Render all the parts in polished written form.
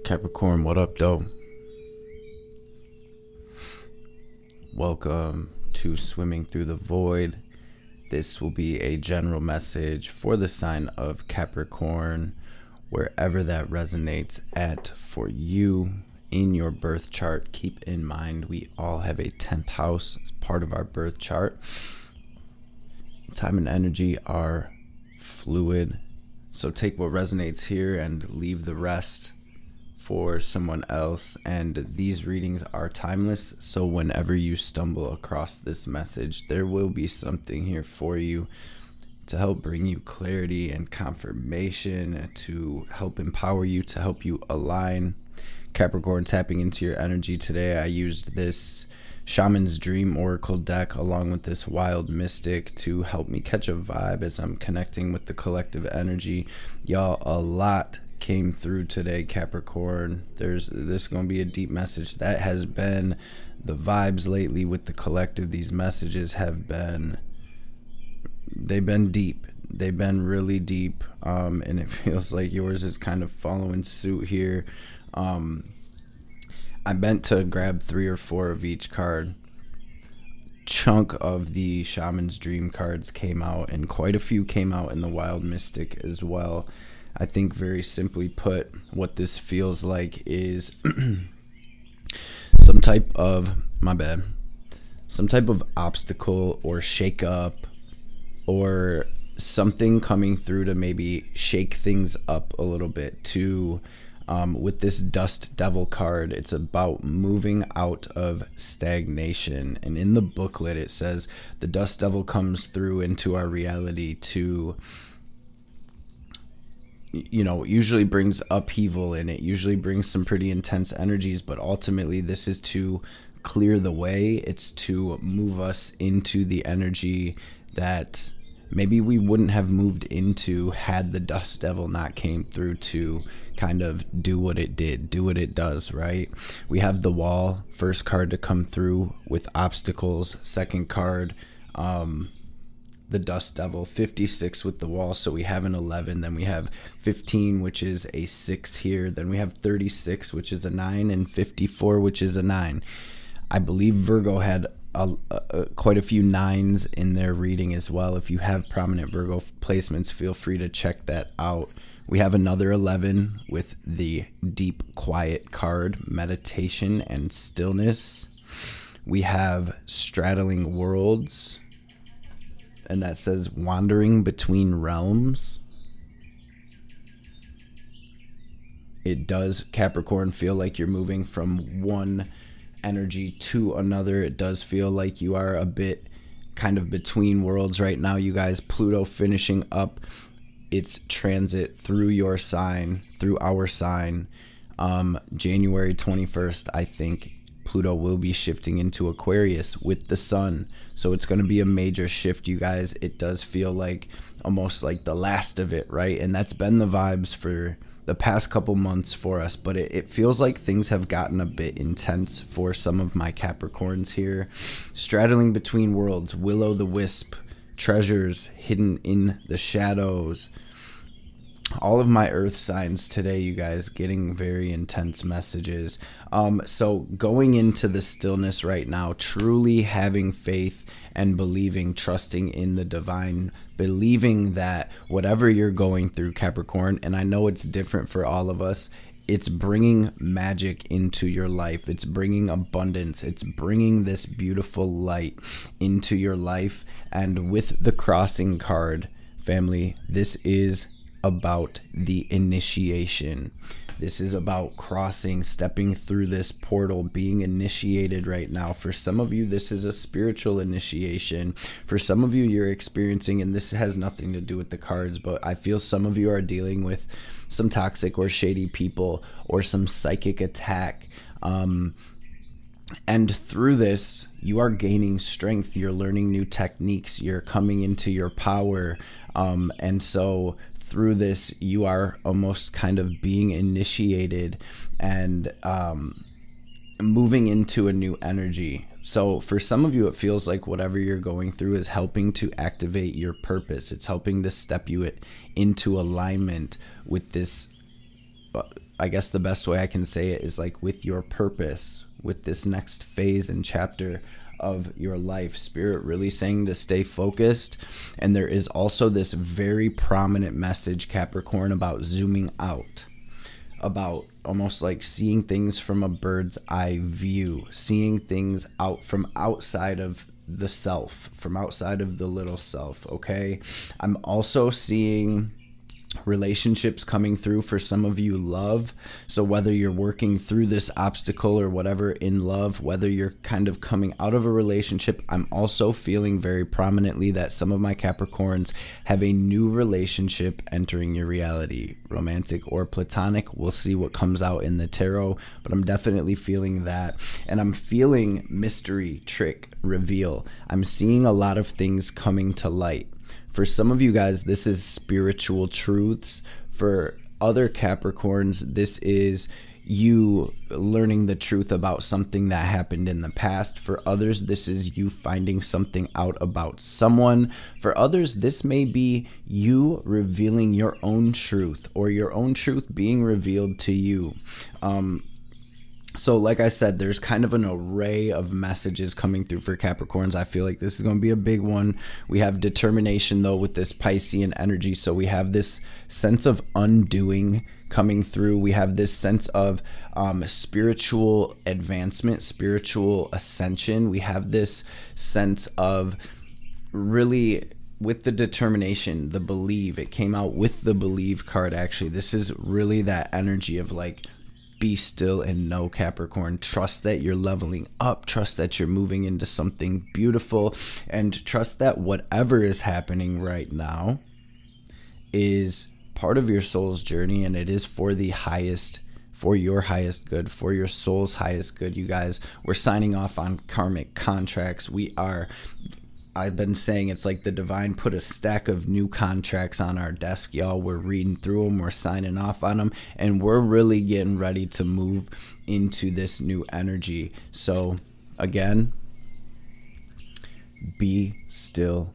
Capricorn, what up, though? Welcome to Swimming Through the Void. This will be a general message for the sign of Capricorn, wherever that resonates at for you in your birth chart. Keep in mind, we all have a 10th house as part of our birth chart. Time and energy are fluid, so take what resonates here and leave the rest for someone else. And these readings are timeless, so whenever you stumble across this message, there will be something here for you to help bring you clarity and confirmation, to help empower you, to help you align. Capricorn, tapping into your energy today, I used this Shaman's Dream Oracle deck along with this Wild Mystic to help me catch a vibe as I'm connecting with the collective energy. Y'all, a lot came through today, Capricorn. This is going to be a deep message. That has been the vibes lately with the collective. These messages have been, they've been deep. They've been really deep. And it feels like yours is kind of following suit here. I meant to grab 3 or 4 of each card. Chunk of the Shaman's Dream cards came out, and quite a few came out in the Wild Mystic as well. I think, very simply put, what this feels like is some type of obstacle or shake up or something coming through to maybe shake things up a little bit. With this Dust Devil card, it's about moving out of stagnation. And in the booklet, it says the Dust Devil comes through into our reality to, usually brings upheaval in it, usually brings some pretty intense energies, but ultimately this is to clear the way. It's to move us into the energy that maybe we wouldn't have moved into had the Dust Devil not came through to kind of do what it did, do what it does, right? We have the Wall, first card to come through with obstacles, second card, the Dust Devil, 56 with the Wall, so we have an 11, then we have 15, which is a 6 here, then we have 36, which is a 9, and 54, which is a 9. I believe Virgo had quite a few 9s in their reading as well. If you have prominent Virgo placements, feel free to check that out. We have another 11 with the Deep Quiet card, meditation and stillness. We have Straddling Worlds, and that says wandering between realms. It does, Capricorn, feel like you're moving from one energy to another. It does feel like you are a bit kind of between worlds right now, you guys. Pluto finishing up its transit through your sign, through our sign, January 21st. I think Pluto will be shifting into Aquarius with the sun, so it's going to be a major shift, you guys. It does feel like almost like the last of it, right? And that's been the vibes for the past couple months for us, but it feels like things have gotten a bit intense for some of my Capricorns here. Straddling between worlds, will-o'-the-wisp, treasures hidden in the shadows. All of my earth signs today, you guys, getting very intense messages. So going into the stillness right now, truly having faith and believing, trusting in the divine, believing that whatever you're going through, Capricorn, and I know it's different for all of us, it's bringing magic into your life. It's bringing abundance. It's bringing this beautiful light into your life. And with the Crossing card, family, this is about the initiation. This is about crossing, stepping through this portal, being initiated right now. For some of you, this is a spiritual initiation. For some of you, you're experiencing, and this has nothing to do with the cards, but I feel some of you are dealing with some toxic or shady people or some psychic attack. And through this, you are gaining strength. You're learning new techniques. You're coming into your power. And so through this, you are almost kind of being initiated and moving into a new energy. So for some of you, it feels like whatever you're going through is helping to activate your purpose. It's helping to step you into alignment with this I guess the best way I can say it is like with your purpose, with this next phase and chapter of your life, Spirit really saying to stay focused. And there is also this very prominent message, Capricorn, about zooming out, about almost like seeing things from a bird's eye view, seeing things out from outside of the self, from outside of the little self. Okay. I'm also seeing relationships coming through for some of you, love. So whether you're working through this obstacle or whatever in love, whether you're kind of coming out of a relationship, I'm also feeling very prominently that some of my Capricorns have a new relationship entering your reality, romantic or platonic. We'll see what comes out in the tarot, but I'm definitely feeling that. And I'm feeling mystery, trick, reveal. I'm seeing a lot of things coming to light. For some of you guys, this is spiritual truths. For other Capricorns, this is you learning the truth about something that happened in the past. For others, this is you finding something out about someone. For others, this may be you revealing your own truth, or your own truth being revealed to you. So like I said, there's kind of an array of messages coming through for Capricorns. I feel like this is going to be a big one. We have determination, though, with this Piscean energy. So we have this sense of undoing coming through. We have this sense of spiritual advancement, spiritual ascension. We have this sense of really, with the determination, the believe. It came out with the believe card, actually. This is really that energy of like, be still and know, Capricorn. Trust that you're leveling up. Trust that you're moving into something beautiful. And trust that whatever is happening right now is part of your soul's journey. And it is for the highest, for your highest good, for your soul's highest good. You guys, we're signing off on karmic contracts. I've been saying it's like the divine put a stack of new contracts on our desk, y'all. We're reading through them, we're signing off on them, and we're really getting ready to move into this new energy. So again, be still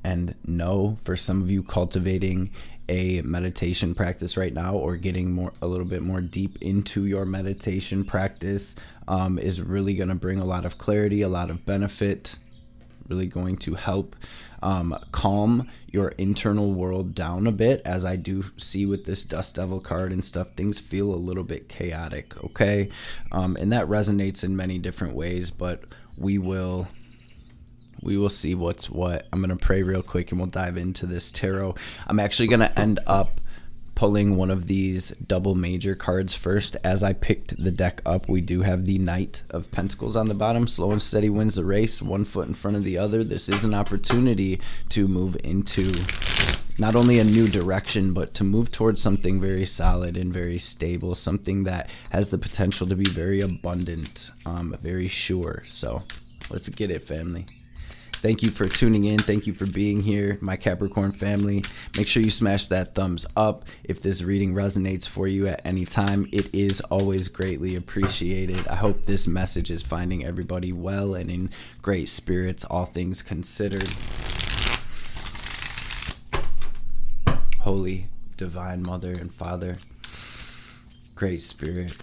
and know. For some of you cultivating a meditation practice right now, or getting a little bit more deep into your meditation practice, is really going to bring a lot of clarity, a lot of benefit. Really going to help calm your internal world down a bit. As I do see with this Dust Devil card and stuff, things feel a little bit chaotic, okay? And that resonates in many different ways, but we will see what's what. I'm going to pray real quick and we'll dive into this tarot. I'm actually going to end up pulling one of these double major cards first. As I picked the deck up, we do have the Knight of Pentacles on the bottom. Slow and steady wins the race, one foot in front of the other. This is an opportunity to move into not only a new direction, but to move towards something very solid and very stable, something that has the potential to be very abundant, very sure. So let's get it, family. Thank you for tuning in. Thank you for being here, my Capricorn family. Make sure you smash that thumbs up if this reading resonates for you at any time. It is always greatly appreciated. I hope this message is finding everybody well and in great spirits, all things considered. Holy, divine Mother and Father, Great Spirit,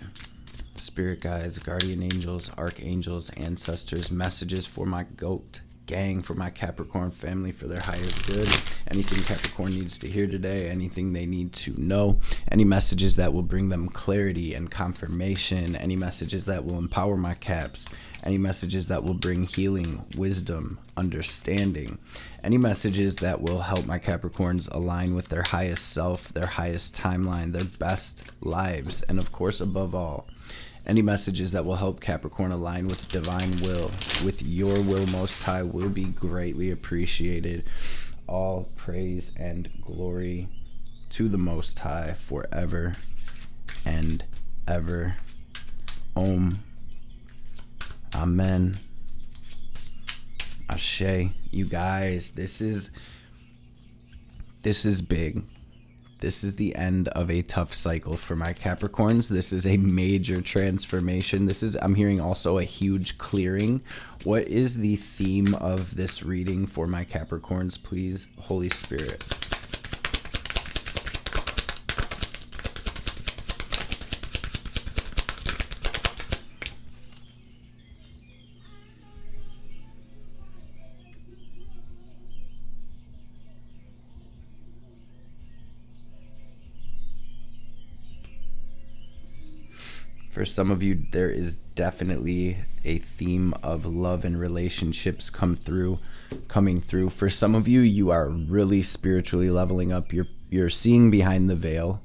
Spirit guides, guardian angels, archangels, ancestors, messages for my goat gang, for my Capricorn family, for their highest good. Anything Capricorn needs to hear today, anything they need to know, any messages that will bring them clarity and confirmation, any messages that will empower my Caps, any messages that will bring healing, wisdom, understanding, any messages that will help my Capricorns align with their highest self, their highest timeline, their best lives, and of course, above all, any messages that will help Capricorn align with divine will, with your will most high, will be greatly appreciated. All praise and glory to the Most High forever and ever. Om. Amen. Ashe. You guys, this is big. This is the end of a tough cycle for my Capricorns. This is a major transformation. I'm hearing also a huge clearing. What is the theme of this reading for my Capricorns, please, Holy Spirit? For some of you, there is definitely a theme of love and relationships coming through. For some of you, you are really spiritually leveling up. You're seeing behind the veil.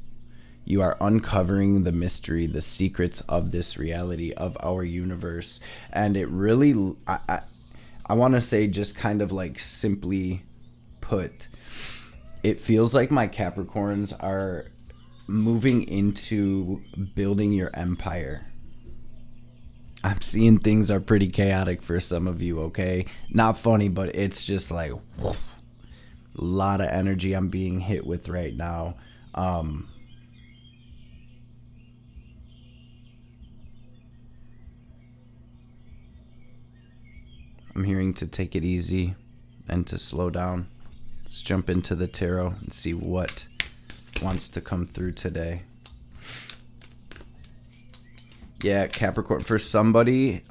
You are uncovering the mystery, the secrets of this reality, of our universe. And it really, I want to say, just kind of like simply put, it feels like my Capricorns are moving into building your empire. I'm seeing things are pretty chaotic for some of you, okay? Not funny, but it's just like a lot of energy I'm being hit with right now. I'm hearing to take it easy and to slow down. Let's jump into the tarot and see what wants to come through today. Yeah, Capricorn, for somebody,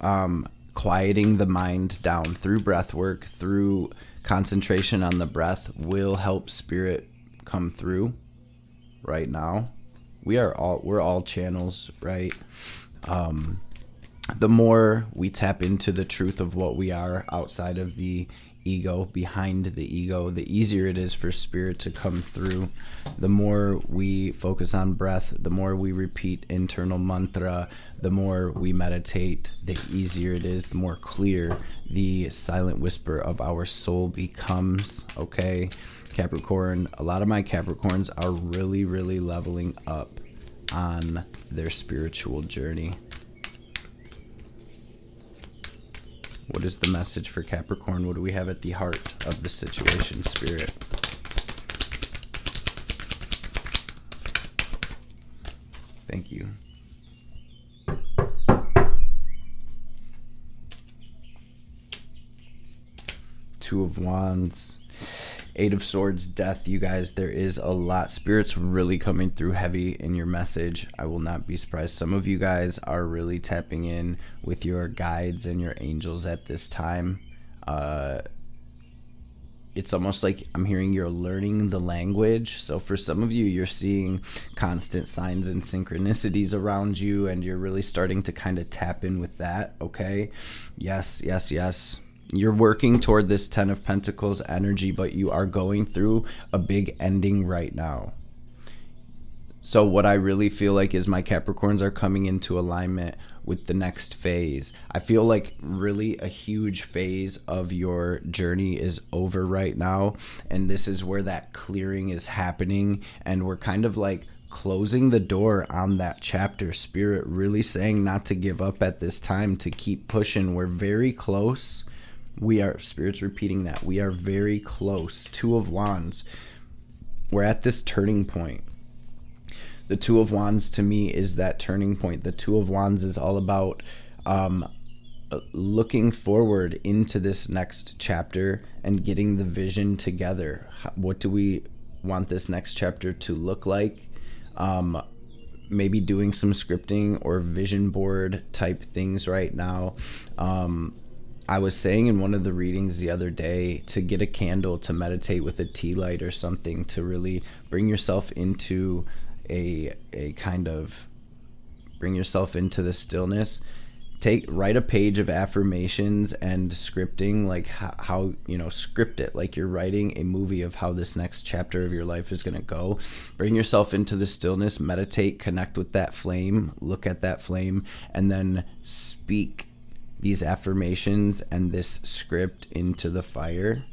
quieting the mind down through breath work, through concentration on the breath will help spirit come through right now. We're all channels, right? The more we tap into the truth of what we are outside of the ego, behind the ego, the easier it is for spirit to come through. The more we focus on breath, the more we repeat internal mantra, the more we meditate, the easier it is, the more clear the silent whisper of our soul becomes. Okay, Capricorn, a lot of my Capricorns are really, really leveling up on their spiritual journey. What is the message for Capricorn? What do we have at the heart of the situation, Spirit? Thank you. Two of Wands. Eight of Swords, Death. You guys, there is a lot. Spirit's really coming through heavy in your message. I will not be surprised. Some of you guys are really tapping in with your guides and your angels at this time. It's almost like I'm hearing you're learning the language. So for some of you, you're seeing constant signs and synchronicities around you, and you're really starting to kind of tap in with that, okay? Yes, yes, yes. You're working toward this 10 of Pentacles energy, but you are going through a big ending right now. So what I really feel like is my Capricorns are coming into alignment with the next phase. I feel like really a huge phase of your journey is over right now, and this is where that clearing is happening, and we're kind of like closing the door on that chapter. Spirit really saying not to give up at this time, to keep pushing. We're very close. Spirit's repeating that. We are very close. Two of Wands. We're at this turning point. The Two of Wands to me is that turning point. The Two of Wands is all about looking forward into this next chapter and getting the vision together. What do we want this next chapter to look like? Maybe doing some scripting or vision board type things right now. I was saying in one of the readings the other day to get a candle, to meditate with a tea light or something, to really bring yourself into a kind of bring yourself into the stillness. Write a page of affirmations and scripting, like how script it like you're writing a movie of how this next chapter of your life is going to go. Bring yourself into the stillness, meditate, connect with that flame, look at that flame, and then speak these affirmations and this script into the fire.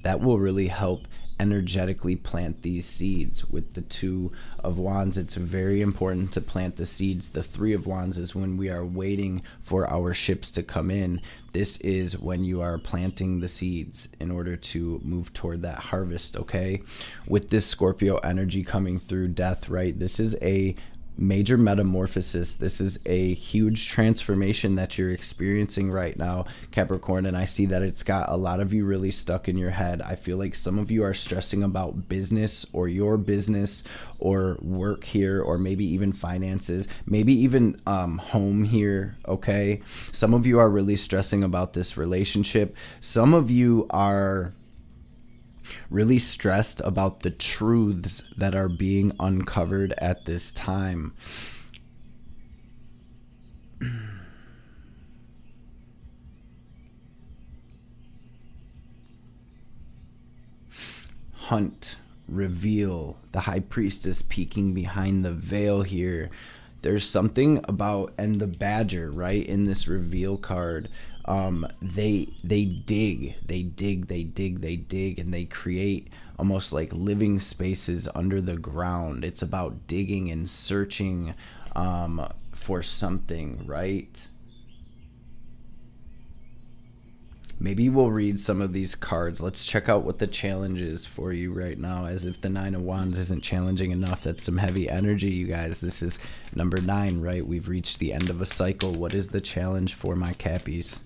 That will really help energetically plant these seeds. With the Two of Wands, it's very important to plant the seeds. The Three of Wands is when we are waiting for our ships to come in. This is when you are planting the seeds in order to move toward that harvest, okay? With this Scorpio energy coming through, Death, right? This is a major metamorphosis. This is a huge transformation that you're experiencing right now, Capricorn, and I see that it's got a lot of you really stuck in your head. I feel like some of you are stressing about business or your business or work here, or maybe even finances, maybe even home here, okay? Some of you are really stressing about this relationship. Some of you are really stressed about the truths that are being uncovered at this time. hunt, reveal, the high priestess peeking behind the veil here. There's something about, and the badger, right, in this reveal card, they dig, and they create almost like living spaces under the ground. It's about digging and searching for something, right? Maybe we'll read some of these cards. Let's check out what the challenge is for you right now. As if the Nine of Wands isn't challenging enough. That's some heavy energy, you guys. This is number 9, right? We've reached the end of a cycle. What is the challenge for my Cappies?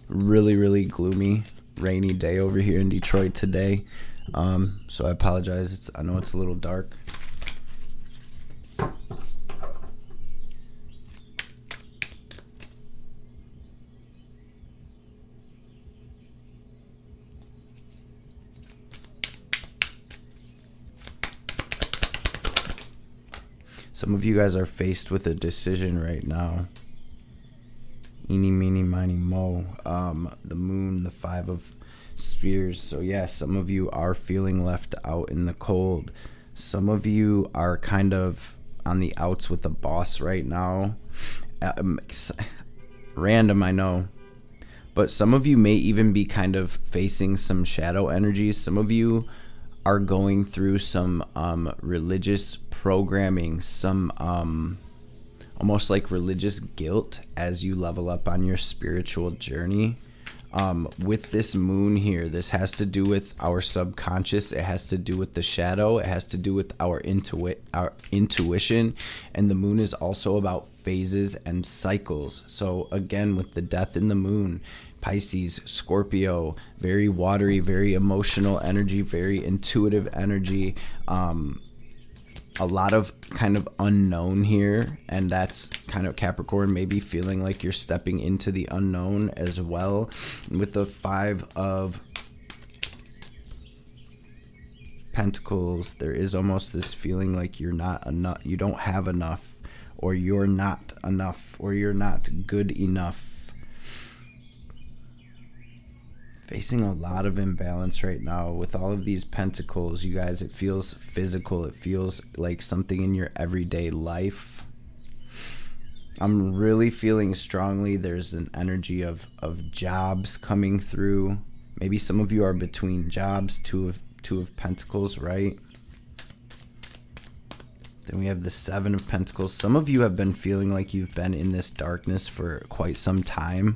Really, really gloomy, rainy day over here in Detroit today. So I apologize. I know it's a little dark. Some of you guys are faced with a decision right now. Eeny, meeny, miny, mo. The moon, the 5 of spears. So yeah, some of you are feeling left out in the cold. Some of you are kind of on the outs with the boss right now. Random, I know. But some of you may even be kind of facing some shadow energies. Some of you are going through some religious programming, some almost like religious guilt as you level up on your spiritual journey. With this moon here, this has to do with our subconscious. It has to do with the shadow. It has to do with our intuition. And the moon is also about phases and cycles. So again, with the death in the moon, Pisces, Scorpio, very watery, very emotional energy, very intuitive energy. A lot of kind of unknown here, and that's kind of Capricorn maybe feeling like you're stepping into the unknown as well. And with the 5 of Pentacles, there is almost this feeling like you're not enough, you don't have enough, or you're not enough, or you're not good enough. Facing a lot of imbalance right now with all of these pentacles, you guys. It feels physical. It feels like something in your everyday life. I'm really feeling strongly there's an energy of jobs coming through. Maybe some of you are between jobs, two of Pentacles, right? Then we have the 7 of Pentacles. Some of you have been feeling like you've been in this darkness for quite some time.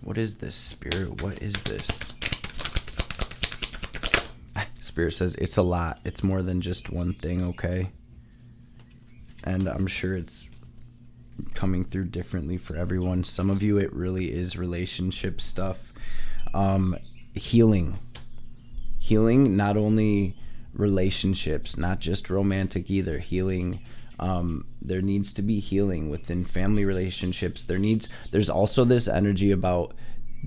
What is this, Spirit? What is this? Spirit says it's a lot. It's more than just one thing, okay? And I'm sure it's coming through differently for everyone. Some of you, it really is relationship stuff. Healing, not only relationships, not just romantic either. Healing. There needs to be healing within family relationships. There's also this energy about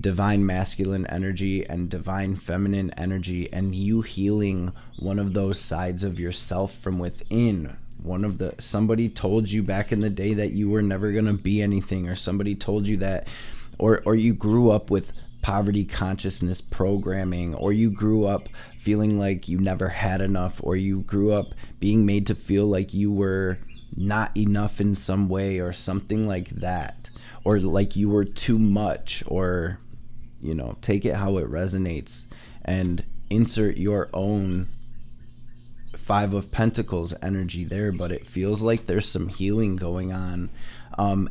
divine masculine energy and divine feminine energy, and you healing one of those sides of yourself from within. Somebody told you back in the day that you were never going to be anything, or somebody told you that, or you grew up with poverty consciousness programming, or you grew up feeling like you never had enough, or you grew up being made to feel like you were not enough in some way, or something like that, or like you were too much, or take it how it resonates and insert your own 5 of Pentacles energy there. But it feels like there's some healing going on,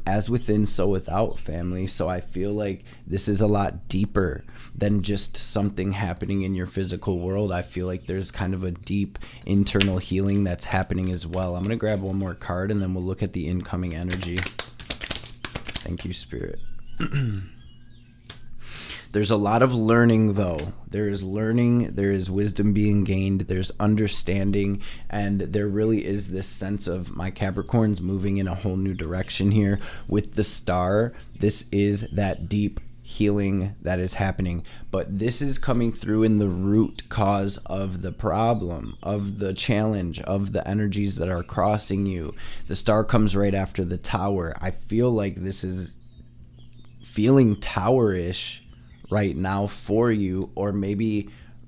as within so without, family. So I feel like this is a lot deeper than just something happening in your physical world. I feel like there's kind of a deep internal healing that's happening as well. I'm going to grab one more card and then we'll look at the incoming energy. Thank you, Spirit. There's a lot of learning, though. There is learning, there is wisdom being gained, there's understanding, and there really is this sense of my Capricorns moving in a whole new direction here. With the star, this is that deep healing that is happening, but this is coming through in the root cause of the problem, of the challenge, of the energies that are crossing you. The star comes right after the Tower. I feel like this is feeling towerish right now for you, or maybe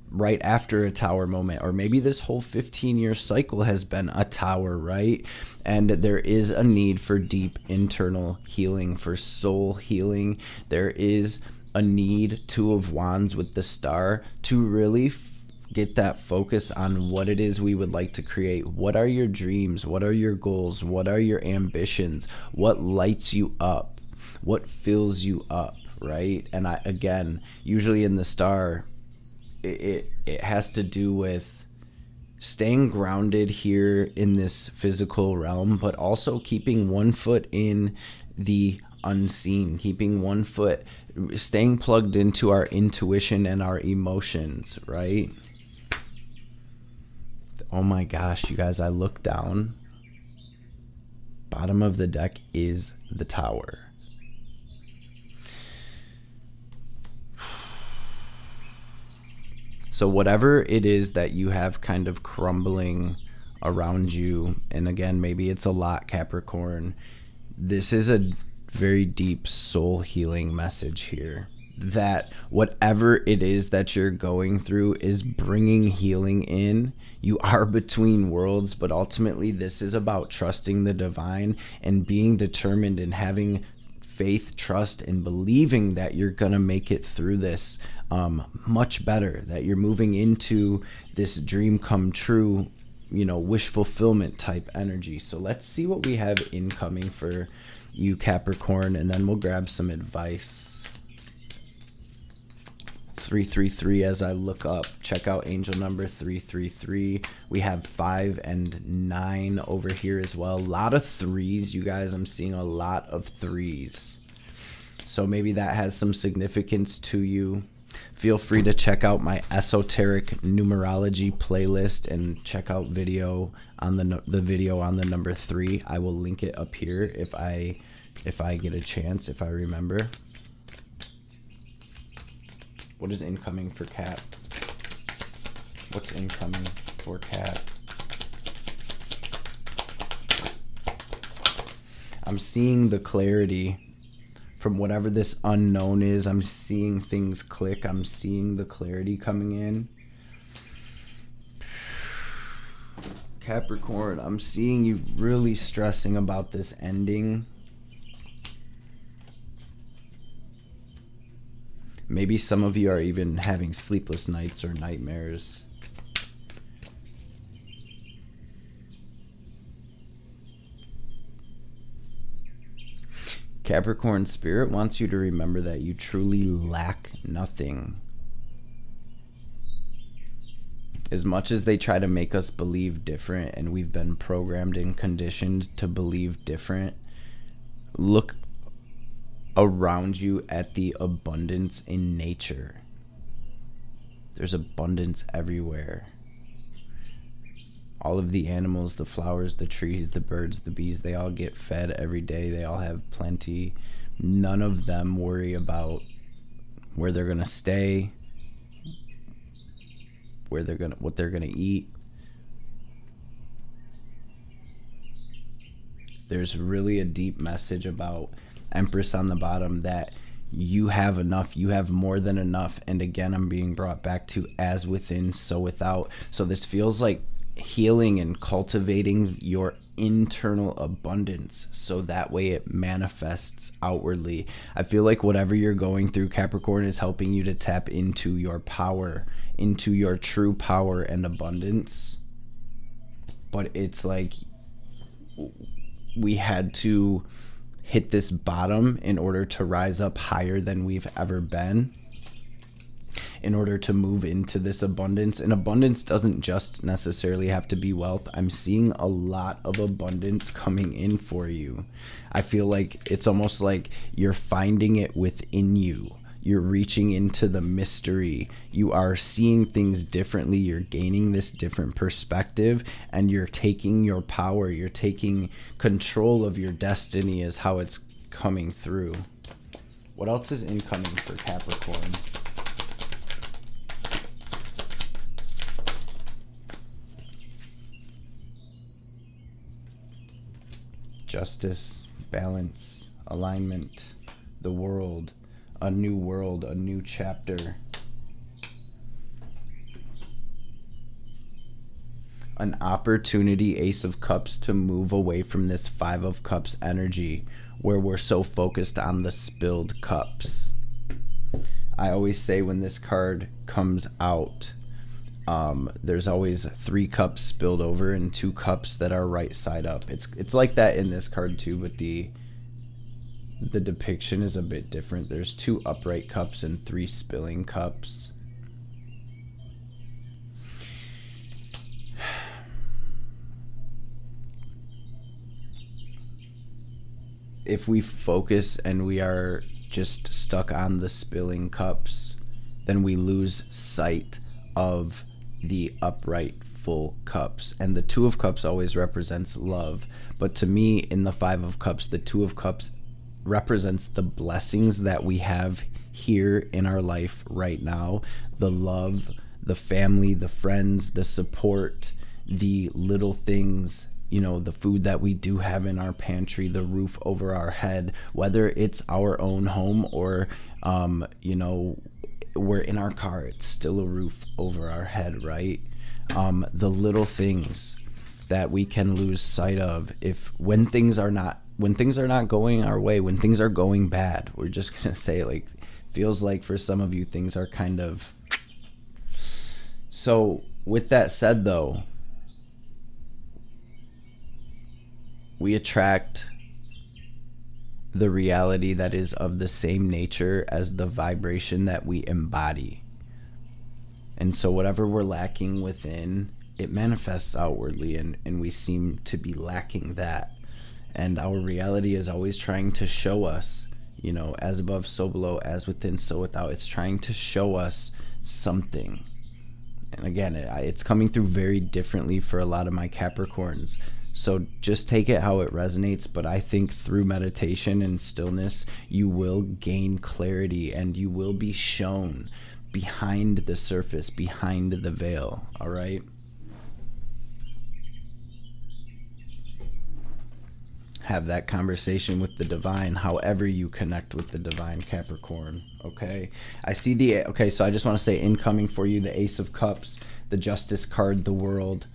right after a tower moment, or maybe this whole 15-year cycle has been a tower, right? And there is a need for deep internal healing, for soul healing. There is a need, Two of Wands with the star, to really get that focus on what it is we would like to create. What are your dreams? What are your goals? What are your ambitions? What lights you up? What fills you up, right? And again, usually in the star, it has to do with staying grounded here in this physical realm, but also keeping one foot in the unseen, keeping one foot, staying plugged into our intuition and our emotions, right? Oh my gosh, you guys, I look down. Bottom of the deck is the Tower. So whatever it is that you have kind of crumbling around you, and again, maybe it's a lot, Capricorn, this is a very deep soul healing message here. That whatever it is that you're going through is bringing healing in. You are between worlds, but ultimately this is about trusting the divine and being determined and having faith, trust, and believing that you're gonna make it through this much better, that you're moving into this dream come true, you know, wish fulfillment type energy. So let's see what we have incoming for you, Capricorn, and then we'll grab some advice. 333 as I look up. Check out angel number 333. We have 5 and 9 over here as well. A lot of threes, you guys. I'm seeing a lot of threes. So maybe that has some significance to you. Feel free to check out my esoteric numerology playlist and check out video on the video on the number 3. I will link it up here if I get a chance, if I remember. What is incoming for Cap? What's incoming for Cap? I'm seeing the clarity from whatever this unknown is. I'm seeing things click. I'm seeing the clarity coming in. Capricorn, I'm seeing you really stressing about this ending. Maybe some of you are even having sleepless nights or nightmares. Capricorn, Spirit wants you to remember that you truly lack nothing. As much as they try to make us believe different, and we've been programmed and conditioned to believe different, look around you at the abundance in nature. There's abundance everywhere. All of the animals, the flowers, the trees, the birds, the bees, they all get fed every day. They all have plenty. None of them worry about where they're gonna stay, what they're gonna eat. There's really a deep message about Empress on the bottom, that you have enough, you have more than enough. And again, I'm being brought back to as within, so without. So this feels like healing and cultivating your internal abundance, so that way it manifests outwardly. I feel like whatever you're going through, Capricorn, is helping you to tap into your power, into your true power and abundance. But it's like we had to hit this bottom in order to rise up higher than we've ever been, in order to move into this abundance. And abundance doesn't just necessarily have to be wealth. I'm seeing a lot of abundance coming in for you. I feel like it's almost like you're finding it within you. You're reaching into the mystery. You are seeing things differently. You're gaining this different perspective, and you're taking your power. You're taking control of your destiny is how it's coming through. What else is incoming for Capricorn? Justice, balance, alignment, the world. a new world, a new chapter. An opportunity, Ace of Cups, to move away from this Five of Cups energy where we're so focused on the spilled cups. I always say when this card comes out, there's always 3 cups spilled over and 2 cups that are right side up. It's like that in this card too, but the depiction is a bit different. There's 2 upright cups and 3 spilling cups. If we focus and we are just stuck on the spilling cups, then we lose sight of the upright full cups. And the 2 of Cups always represents love. But to me, in the 5 of Cups, the 2 of Cups represents the blessings that we have here in our life right now. The love, the family, the friends, the support, the little things, you know, the food that we do have in our pantry, the roof over our head, whether it's our own home or, you know, we're in our car, it's still a roof over our head, right? The little things that we can lose sight of when things are not going our way, when things are going bad. We're just gonna say, like, feels like for some of you things are kind of. So with that said though, we attract the reality that is of the same nature as the vibration that we embody. And so whatever we're lacking within, it manifests outwardly, and we seem to be lacking that. And our reality is always trying to show us, you know, as above, so below, as within, so without. It's trying to show us something. And again, it's coming through very differently for a lot of my Capricorns. So just take it how it resonates, but I think through meditation and stillness, you will gain clarity and you will be shown behind the surface, behind the veil, all right? Have that conversation with the divine, however you connect with the divine, Capricorn, okay? I see okay, so I just want to say incoming for you, the Ace of Cups, the Justice card, the world,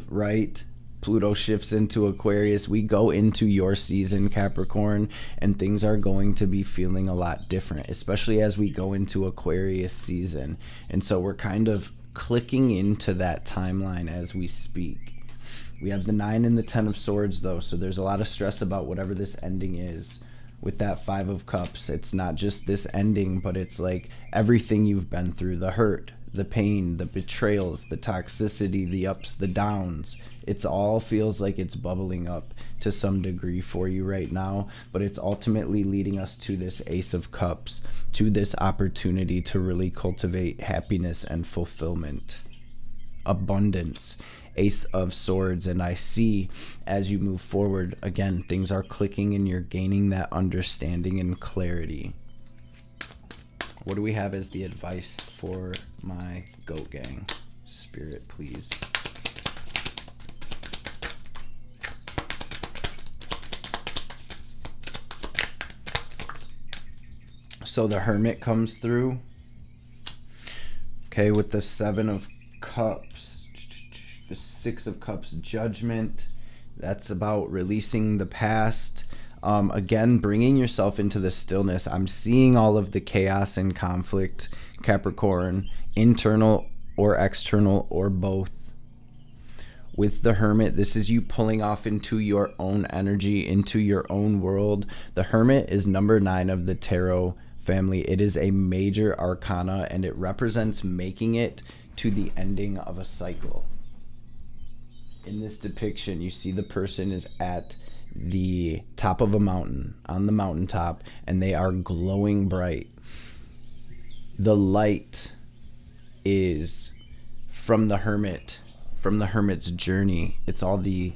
right? Pluto shifts into Aquarius. We go into your season, Capricorn, and things are going to be feeling a lot different, especially as we go into Aquarius season. And so we're kind of clicking into that timeline as we speak. We have the 9 and the 10 of Swords though, so there's a lot of stress about whatever this ending is. With that 5 of Cups, it's not just this ending, but it's like everything you've been through, the hurt, the pain, the betrayals, the toxicity, the ups, the downs. It's all feels like it's bubbling up to some degree for you right now, but it's ultimately leading us to this Ace of Cups, to this opportunity to really cultivate happiness and fulfillment, abundance. Ace of Swords, and I see as you move forward, again, things are clicking and you're gaining that understanding and clarity. What do we have as the advice for my goat gang? Spirit, please. So the Hermit comes through. Okay, with the 7 of Cups, the 6 of Cups, Judgment. That's about releasing the past. Again, bringing yourself into the stillness. I'm seeing all of the chaos and conflict, Capricorn, internal or external or both. With the Hermit, this is you pulling off into your own energy, into your own world. The Hermit is number 9 of the tarot family. It is a major arcana, and it represents making it to the ending of a cycle. In this depiction, you see the person is at the top of a mountain, on the mountaintop, and they are glowing bright. The light is from the hermit's journey. It's all the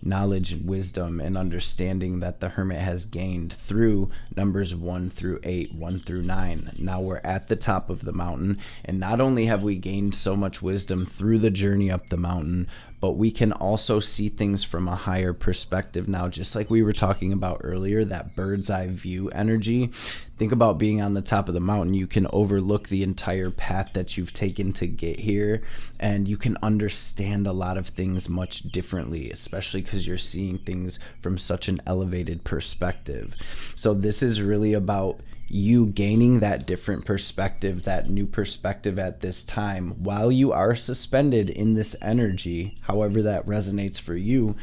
knowledge, wisdom, and understanding that the hermit has gained through numbers 1 through 8, 1 through 9. Now we're at the top of the mountain, and not only have we gained so much wisdom through the journey up the mountain, but we can also see things from a higher perspective now, just like we were talking about earlier, that bird's eye view energy. Think about being on the top of the mountain. You can overlook the entire path that you've taken to get here, and you can understand a lot of things much differently, especially because you're seeing things from such an elevated perspective. So this is really about you gaining that different perspective, that new perspective at this time, while you are suspended in this energy, however that resonates for you.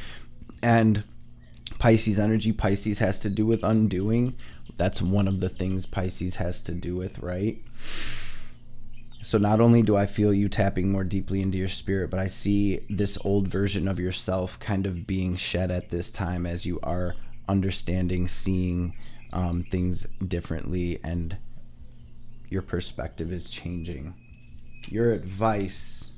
And Pisces energy, Pisces has to do with undoing. That's one of the things Pisces has to do with, right? So not only do I feel you tapping more deeply into your spirit, but I see this old version of yourself kind of being shed at this time as you are understanding, seeing things differently, and your perspective is changing. Your advice,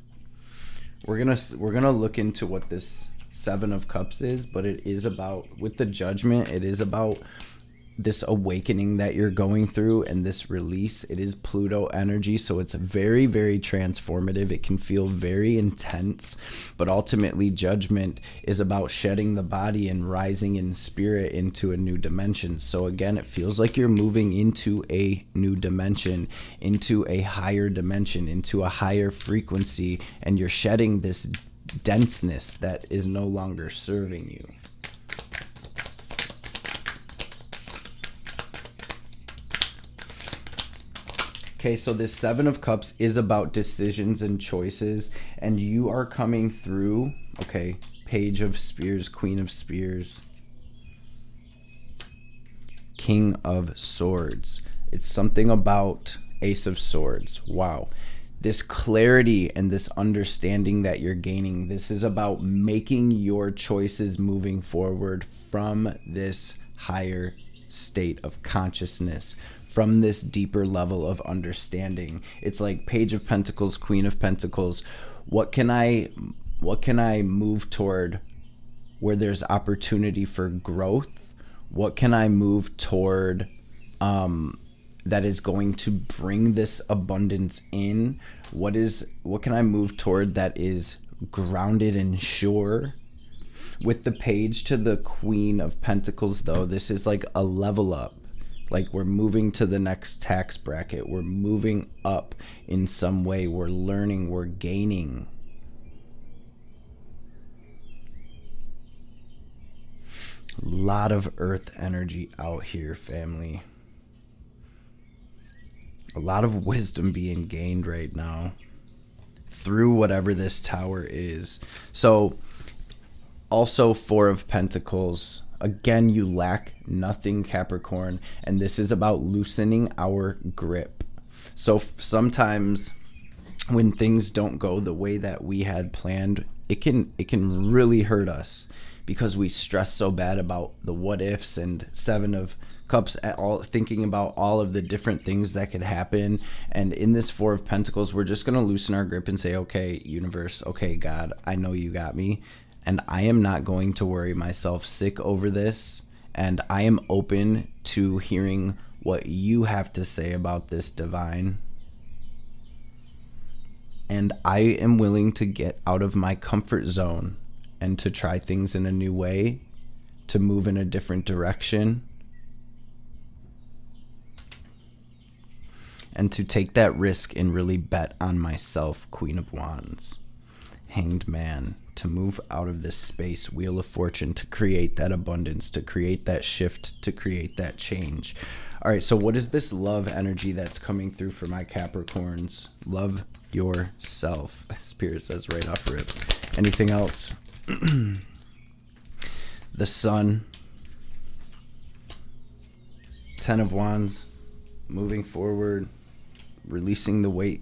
we're gonna look into what this Seven of Cups is, but it is about, with the Judgment, it is about this awakening that you're going through and this release. It is Pluto energy, so it's very, very transformative. It can feel very intense, but ultimately Judgment is about shedding the body and rising in spirit into a new dimension. So again, it feels like you're moving into a new dimension, into a higher dimension, into a higher frequency, and you're shedding this denseness that is no longer serving you. Okay, so this Seven of Cups is about decisions and choices, and you are coming through, okay, Page of Spears, Queen of Spears, King of Swords. It's something about Ace of Swords. Wow. This clarity and this understanding that you're gaining, this is about making your choices moving forward from this higher state of consciousness, from this deeper level of understanding. It's like Page of Pentacles, Queen of Pentacles. What can I move toward where there's opportunity for growth? What can I move toward that is going to bring this abundance in? What can I move toward that is grounded and sure? With the Page to the Queen of Pentacles, though, this is like a level up. Like we're moving to the next tax bracket. We're moving up in some way. We're learning. We're gaining. A lot of earth energy out here, family. A lot of wisdom being gained right now through whatever this tower is. So also Four of Pentacles. Again, you lack nothing, Capricorn, and this is about loosening our grip. So sometimes when things don't go the way that we had planned, it can really hurt us because we stress so bad about the what ifs, and Seven of Cups, thinking about all of the different things that could happen. And in this Four of Pentacles, we're just going to loosen our grip and say, okay, universe, okay, God, I know you got me. And I am not going to worry myself sick over this. And I am open to hearing what you have to say about this, divine. And I am willing to get out of my comfort zone and to try things in a new way, to move in a different direction, and to take that risk and really bet on myself, Queen of Wands. Hanged Man, to move out of this space, Wheel of Fortune, to create that abundance, to create that shift, to create that change. All right, so what is this love energy that's coming through for my Capricorns? Love yourself, Spirit says right off rip. Anything else? The Sun, Ten of Wands, moving forward, releasing the weight,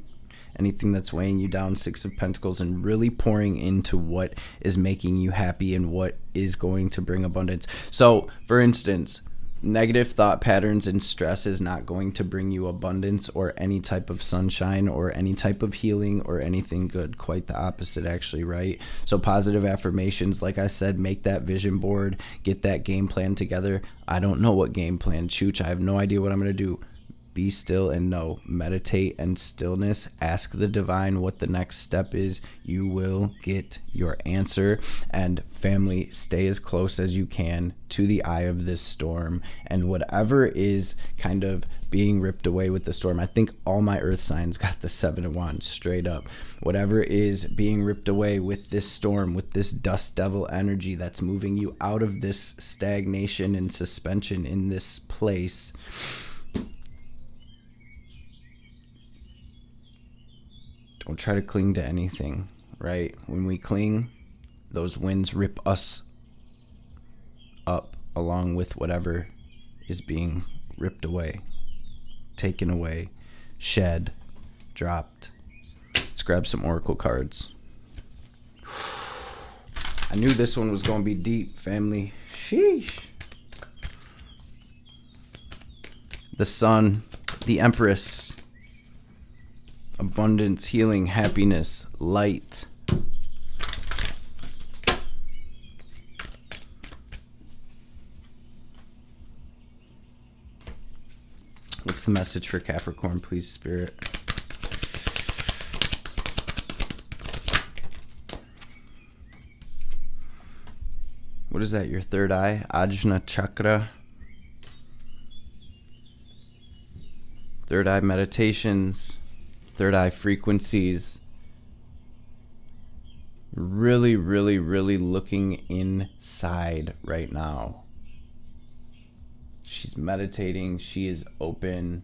anything that's weighing you down, Six of Pentacles, and really pouring into what is making you happy and what is going to bring abundance. So, for instance, negative thought patterns and stress is not going to bring you abundance or any type of sunshine or any type of healing or anything good. Quite the opposite, actually, right? So positive affirmations, like I said, make that vision board, get that game plan together. I don't know what game plan, Chooch. I have no idea what I'm going to do. be still and know. Meditate and stillness. Ask the divine what the next step is. You will get your answer. And family, stay as close as you can to the eye of this storm, and whatever is kind of being ripped away with the storm. I think all my earth signs got the 7 of Wands straight up. Whatever is being ripped away with this storm, with this dust devil energy that's moving you out of this stagnation and suspension in this place, don't try to cling to anything, right? When we cling, those winds rip us up along with whatever is being ripped away, taken away, shed, dropped. Let's grab some oracle cards. I knew this one was going to be deep, family. Sheesh. The Sun, the Empress, abundance, healing, happiness, light. What's the message for Capricorn, please, Spirit? What is that, your third eye? Ajna Chakra. Third eye meditations, third eye frequencies. Really, really, really looking inside right now. She's meditating. She is open.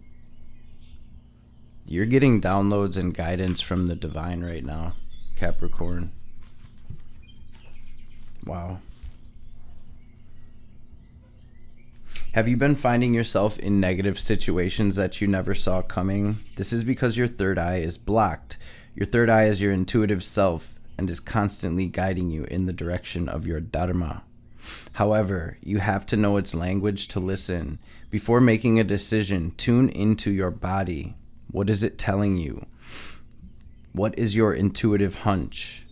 You're getting downloads and guidance from the divine right now, Capricorn. Wow. Have you been finding yourself in negative situations that you never saw coming? This is because your third eye is blocked. Your third eye is your intuitive self and is constantly guiding you in the direction of your dharma. However, you have to know its language to listen. Before making a decision, tune into your body. What is it telling you? What is your intuitive hunch?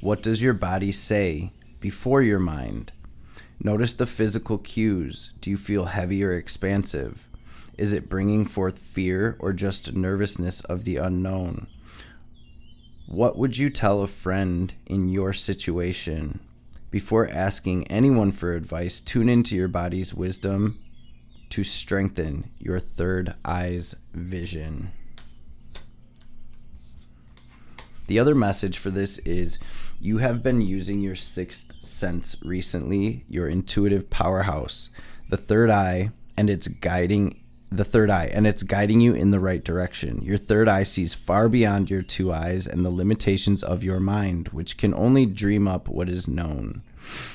What does your body say before your mind? Notice the physical cues. Do you feel heavy or expansive? Is it bringing forth fear or just nervousness of the unknown? What would you tell a friend in your situation? Before asking anyone for advice, tune into your body's wisdom to strengthen your third eye's vision. The other message for this is you have been using your sixth sense recently, your intuitive powerhouse, the third eye, and it's guiding you in the right direction. Your third eye sees far beyond your two eyes and the limitations of your mind, which can only dream up what is known.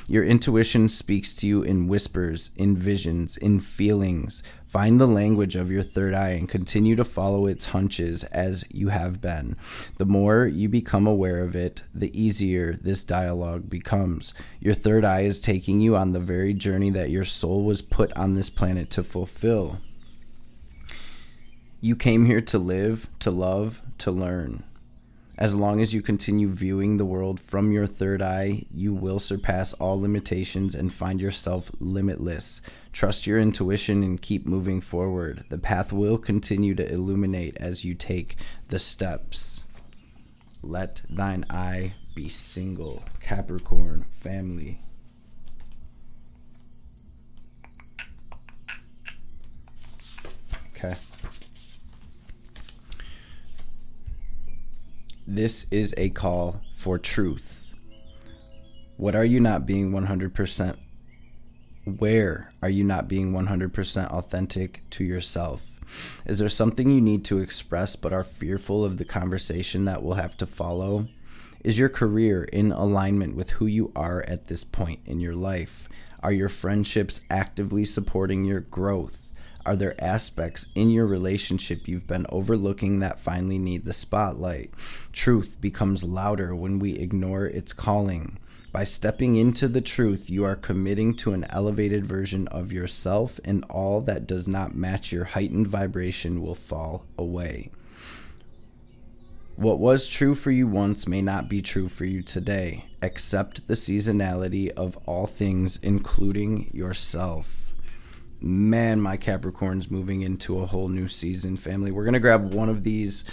Your intuition speaks to you in whispers, in visions, in feelings. Find the language of your third eye and continue to follow its hunches as you have been. The more you become aware of it, the easier this dialogue becomes. Your third eye is taking you on the very journey that your soul was put on this planet to fulfill. You came here to live, to love, to learn. As long as you continue viewing the world from your third eye, you will surpass all limitations and find yourself limitless. Trust your intuition and keep moving forward. The path will continue to illuminate as you take the steps. Let thine eye be single. Capricorn family. Okay. This is a call for truth. What are you not being 100%? Where are you not being 100% authentic to yourself? Is there something you need to express but are fearful of the conversation that will have to follow? Is your career in alignment with who you are at this point in your life? Are your friendships actively supporting your growth? Are there aspects in your relationship you've been overlooking that finally need the spotlight? Truth becomes louder when we ignore its calling. By stepping into the truth, you are committing to an elevated version of yourself, and all that does not match your heightened vibration will fall away. What was true for you once may not be true for you today. Accept the seasonality of all things, including yourself. Man, my Capricorn's moving into a whole new season, family. We're going to grab one of these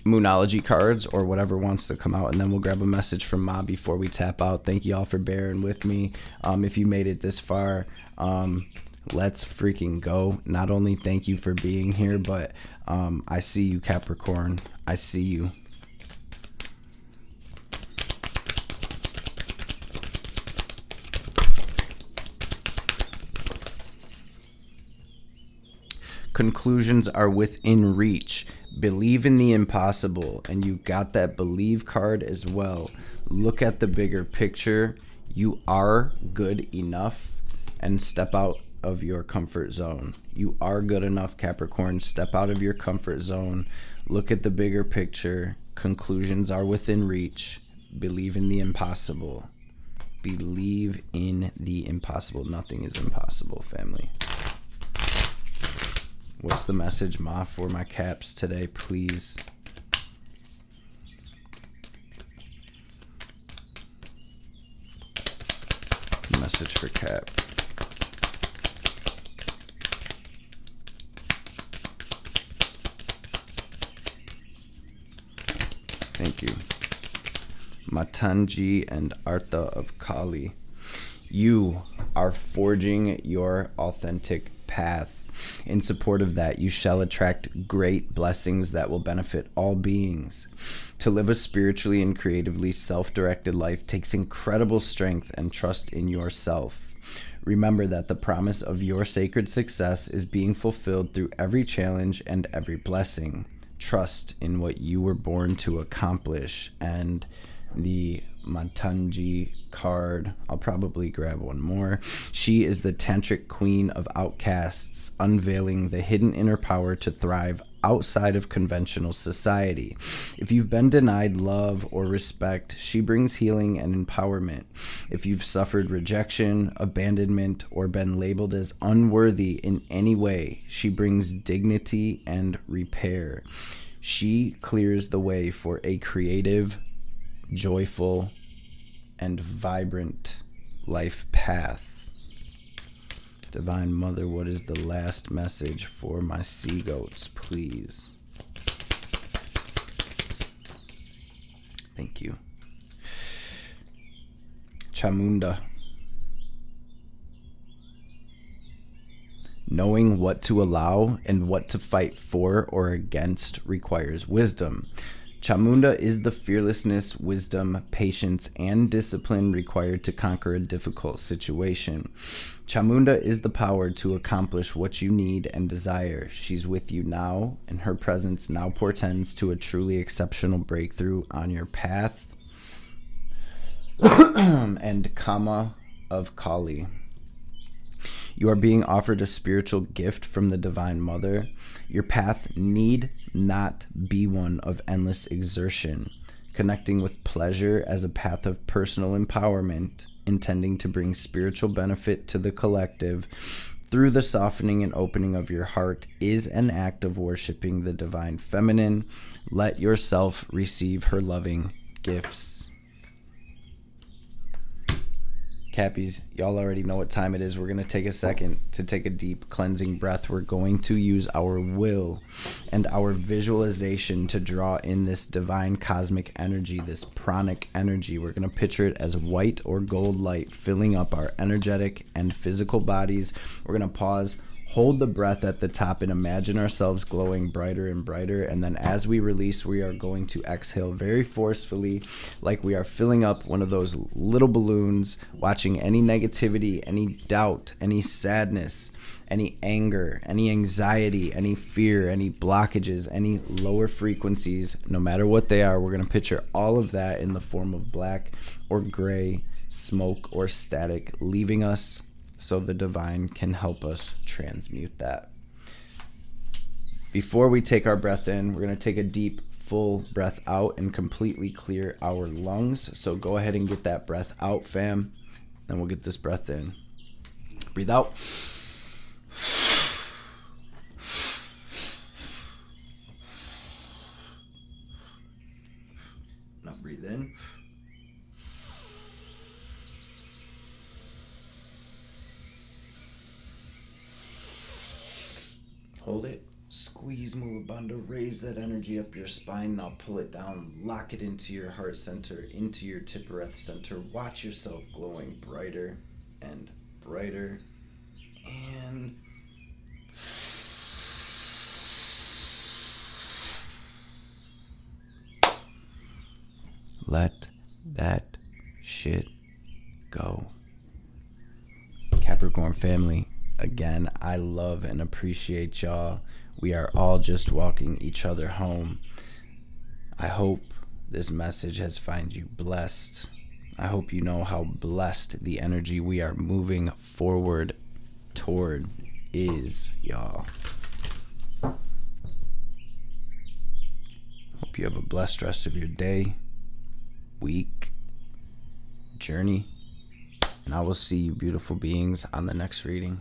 Moonology cards or whatever wants to come out, and then we'll grab a message from Ma before we tap out. Thank you all for bearing with me. If you made it this far, let's freaking go. Not only thank you for being here, but I see you, Capricorn. I see you. Conclusions are within reach. Believe in the impossible, and you got that believe card as well. Look at the bigger picture. You are good enough, and step out of your comfort zone. You are good enough, Capricorn. Step out of your comfort zone. Look at the bigger picture. Conclusions are within reach. Believe in the impossible. Believe in the impossible. Nothing is impossible, family. What's the message, Ma, for my Caps today, please? Message for Cap. Thank you. Matanji and Artha of Kali. You are forging your authentic path. In support of that, you shall attract great blessings that will benefit all beings. To live a spiritually and creatively self-directed life takes incredible strength and trust in yourself. Remember that the promise of your sacred success is being fulfilled through every challenge and every blessing. Trust in what you were born to accomplish. And the Matanji card, I'll probably grab one more. She is the tantric queen of outcasts, unveiling the hidden inner power to thrive outside of conventional society. If you've been denied love or respect, she brings healing and empowerment. If you've suffered rejection, abandonment, or been labeled as unworthy in any way, she brings dignity and repair. She clears the way for a creative, joyful, and vibrant life path. Divine Mother, what is the last message for my sea goats, please? Thank you. Chamunda. Knowing what to allow and what to fight for or against requires wisdom. Chamunda is the fearlessness, wisdom, patience, and discipline required to conquer a difficult situation. Chamunda is the power to accomplish what you need and desire. She's with you now, and her presence now portends to a truly exceptional breakthrough on your path. And Kama of Kali. You are being offered a spiritual gift from the Divine Mother. Your path need not be one of endless exertion. Connecting with pleasure as a path of personal empowerment, intending to bring spiritual benefit to the collective through the softening and opening of your heart, is an act of worshiping the Divine Feminine. Let yourself receive her loving gifts. Cappies, y'all already know what time it is. We're going to take a second to take a deep cleansing breath. We're going to use our will and our visualization to draw in this divine cosmic energy, this pranic energy. We're going to picture it as white or gold light filling up our energetic and physical bodies. We're going to pause, hold the breath at the top, and imagine ourselves glowing brighter and brighter. And then as we release, we are going to exhale very forcefully, like we are filling up one of those little balloons, watching any negativity, any doubt, any sadness, any anger, any anxiety, any fear, any blockages, any lower frequencies, no matter what they are. We're going to picture all of that in the form of black or gray smoke or static, leaving us so the divine can help us transmute that. Before we take our breath in, we're going to take a deep, full breath out and completely clear our lungs. So go ahead and get that breath out, fam. Then we'll get this breath in. Breathe out. Now breathe in. Hold it. Squeeze, move a bundle, raise that energy up your spine. Now pull it down, lock it into your heart center, into your Tippereth center. Watch yourself glowing brighter and brighter. And let that shit go. Capricorn family, again, I love and appreciate y'all. We are all just walking each other home. I hope this message has found you blessed. I hope you know how blessed the energy we are moving forward toward is, y'all. Hope you have a blessed rest of your day, week, journey, and I will see you beautiful beings on the next reading.